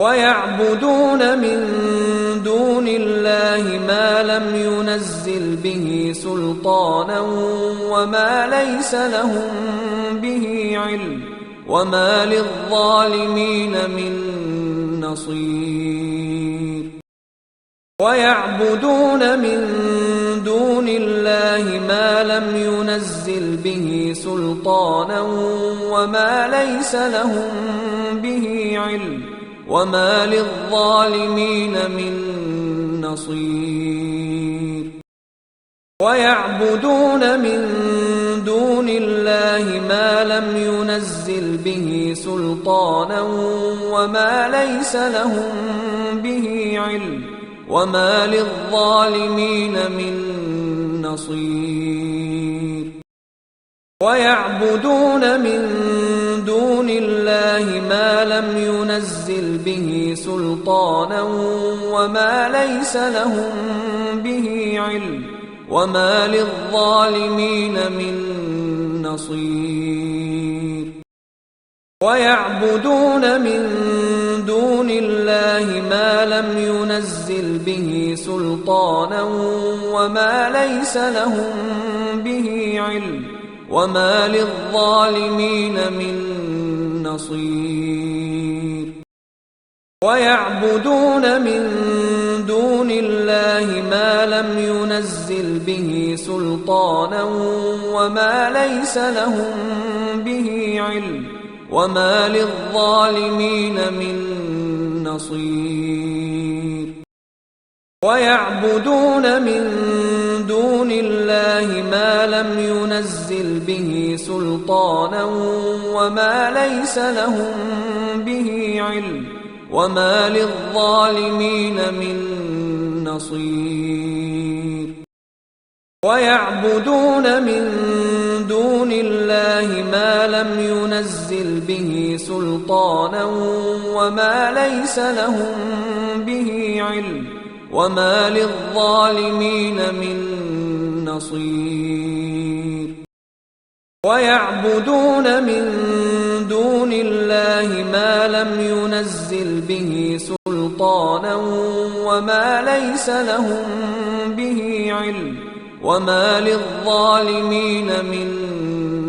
ويعبدون من دون الله ما لم ينزل به سلطانا وما ليس لهم به علم وما للظالمين من نصير ويعبدون من دون الله ما لم ينزل به سلطانا وما ليس لهم به علم وما للظالمين من نصير ويعبدون من دون الله ما لم ينزل به سلطانا وما ليس لهم به علم وما للظالمين من نصير ويعبدون من دون الله ما لم ينزل به سلطانا وما ليس لهم به علم وما للظالمين من نصير ويعبدون من دون الله ما لم ينزل به سلطانا وما ليس لهم به علم وما للظالمين من نصير ويعبدون من دون الله ما لم ينزل به سلطانا وما ليس لهم به علم وما للظالمين من نصير ويعبدون من دون الله ما لم ينزل به سلطانا وما ليس لهم به علم وما للظالمين من نصير ويعبدون من دون الله ما لم ينزل به سلطانا وما ليس لهم به علم وما للظالمين من نصير ويعبدون من دون الله ما لم ينزل به سلطانا وما ليس لهم به علم وما للظالمين من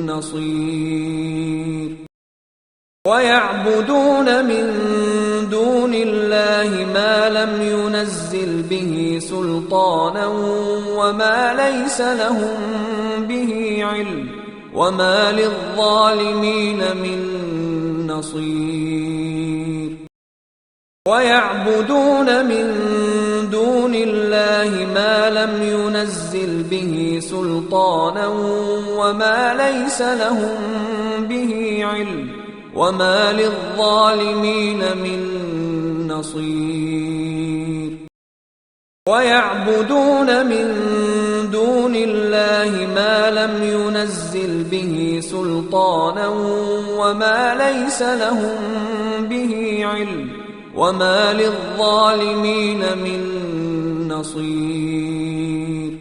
نصير ويعبدون من دون الله ما لم ينزل به سلطانا وما ليس لهم به علم وما للظالمين من نصير ويعبدون من دون الله ما لم ينزل به سلطانا وما ليس لهم به علم وما للظالمين من نصير ويعبدون من دون الله ما لم ينزل به سلطانا وما ليس لهم به علم وما للظالمين من نصير